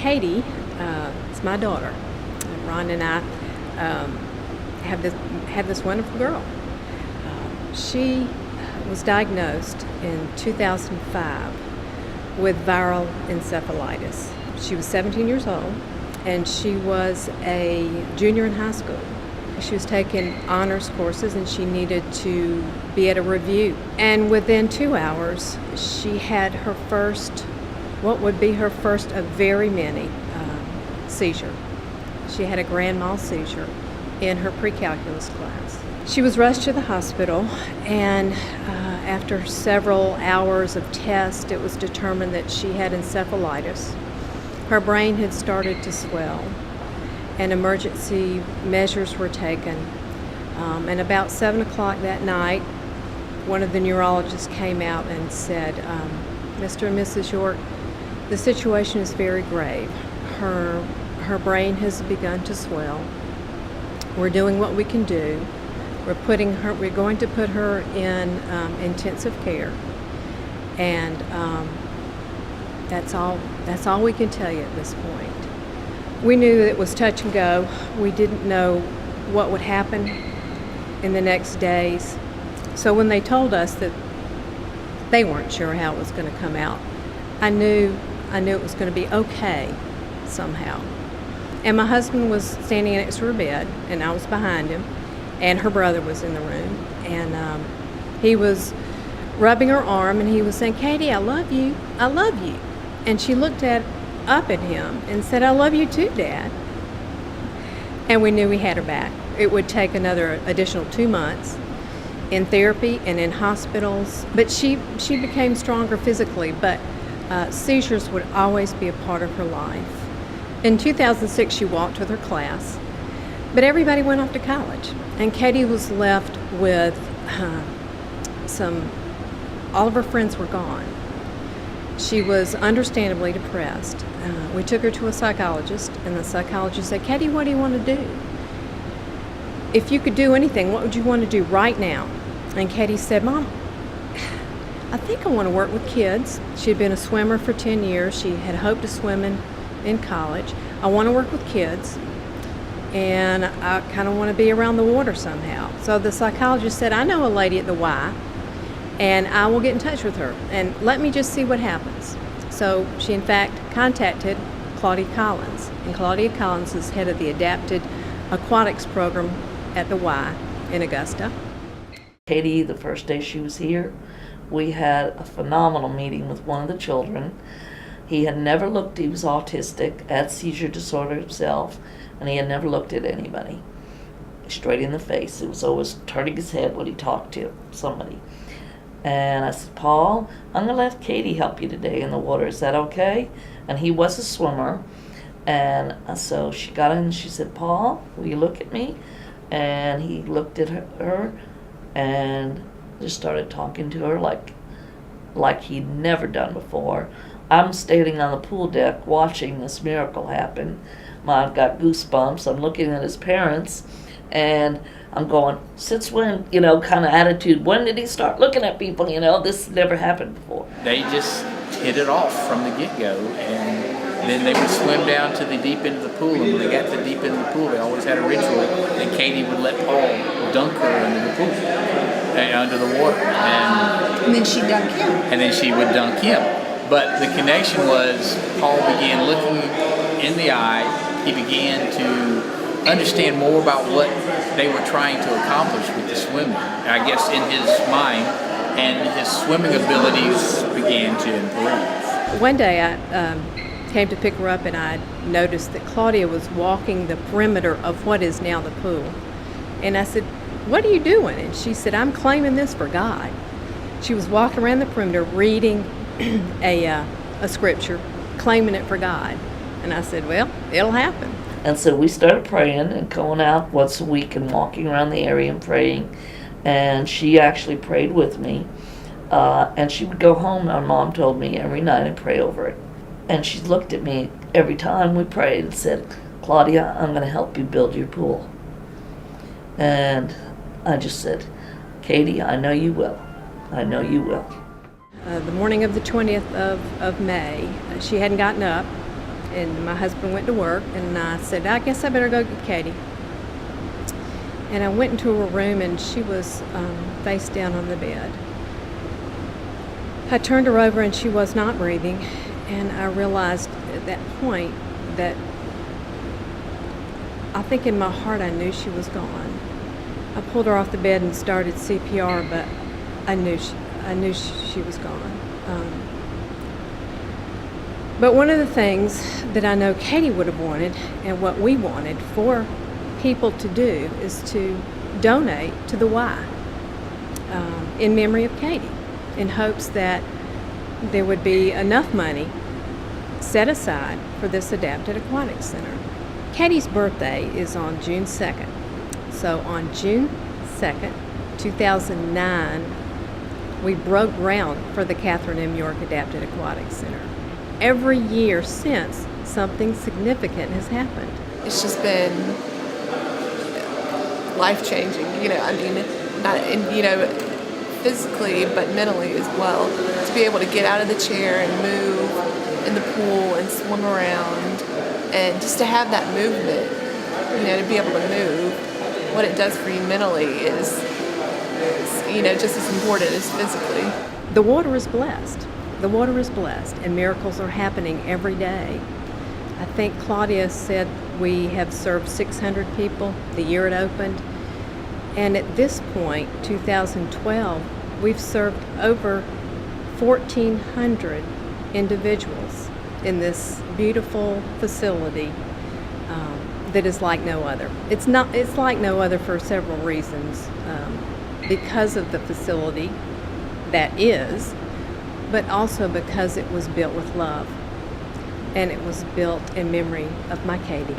Katie is my daughter. Ron and I have this wonderful girl. She was diagnosed in 2005 with viral encephalitis. She was 17 years old, and she was a junior in high school. She was taking honors courses, and she needed to be at a review. And within 2 hours, she had her first, what would be her first of very many, seizure. She had a grand mal seizure in her pre-calculus class. She was rushed to the hospital, and after several hours of tests, it was determined that she had encephalitis. Her brain had started to swell, and emergency measures were taken. And about 7 o'clock that night, one of the neurologists came out and said, Mr. and Mrs. York, the situation is very grave. Her brain has begun to swell. We're doing what we can do. We're going to put her in intensive care, and that's all we can tell you at this point. We knew that it was touch and go. We didn't know what would happen in the next days. So when they told us that they weren't sure how it was going to come out, I knew it was going to be okay somehow. And my husband was standing next to her bed, and I was behind him, and her brother was in the room, and he was rubbing her arm, and he was saying, Katie, I love you, I love you. And she looked up at him and said, I love you too, Dad. And we knew we had her back. It would take another additional 2 months in therapy and in hospitals, but she became stronger physically, but seizures would always be a part of her life. In 2006, she walked with her class, but everybody went off to college, and Katie was left with all of her friends were gone. She was understandably depressed. We took her to a psychologist, and the psychologist said, Katie, what do you want to do? If you could do anything, what would you want to do right now? And Katie said, Mom, I think I want to work with kids. She had been a swimmer for 10 years. She had hoped to swim in college. I want to work with kids, and I kind of want to be around the water somehow. So the psychologist said, I know a lady at the Y, and I will get in touch with her, and let me just see what happens. So she, in fact, contacted Claudia Collins, and Claudia Collins is head of the Adapted Aquatics Program at the Y in Augusta. Katie, the first day she was here, we had a phenomenal meeting with one of the children. He was autistic, had seizure disorder himself, and he had never looked at anybody straight in the face. It was always turning his head when he talked to somebody. And I said, Paul, I'm going to let Katie help you today in the water. Is that okay? And he was a swimmer. And so she got in and she said, Paul, will you look at me? And he looked at her and just started talking to her like he'd never done before. I'm standing on the pool deck watching this miracle happen. I've got goosebumps. I'm looking at his parents, and I'm going, since when, kind of attitude, when did he start looking at people, this never happened before. They just hit it off from the get-go, and then they would swim down to the deep end of the pool, and when they got to the deep end of the pool, they always had a ritual, and Katie would let Paul dunk her into the pool, under the water. And then she'd dunk him. And then she would dunk him. But the connection was Paul began looking in the eye. He began to understand more about what they were trying to accomplish with the swimming, I guess, in his mind, and his swimming abilities began to improve. One day I came to pick her up, and I noticed that Claudia was walking the perimeter of what is now the pool. And I said, what are you doing? And she said, I'm claiming this for God. She was walking around the perimeter reading a scripture, claiming it for God. And I said, well, it'll happen. And so we started praying and going out once a week and walking around the area and praying. And she actually prayed with me. And she would go home, our mom told me, every night and pray over it. And she looked at me every time we prayed and said, Claudia, I'm going to help you build your pool. And I just said, Katie, I know you will. I know you will. The morning of the 20th of May, she hadn't gotten up, and my husband went to work, and I said, I guess I better go get Katie. And I went into her room, and she was face down on the bed. I turned her over, and she was not breathing, and I realized at that point that I think in my heart I knew she was gone. I pulled her off the bed and started CPR, but I knew she was gone. But one of the things that I know Katie would have wanted, and what we wanted for people to do, is to donate to the Y in memory of Katie, in hopes that there would be enough money set aside for this adapted aquatic center. Katie's birthday is on June 2nd. So on June 2nd, 2009, we broke ground for the Catherine M. York Adapted Aquatic Center. Every year since, something significant has happened. It's just been life-changing, physically but mentally as well. To be able to get out of the chair and move in the pool and swim around, and just to have that movement, to be able to move, what it does for you mentally is just as important as physically. The water is blessed. The water is blessed, and miracles are happening every day. I think Claudia said we have served 600 people the year it opened. And at this point, 2012, we've served over 1,400 individuals in this beautiful facility that is like no other. It's like no other for several reasons. Because of the facility that is, but also because it was built with love, and it was built in memory of my Katie.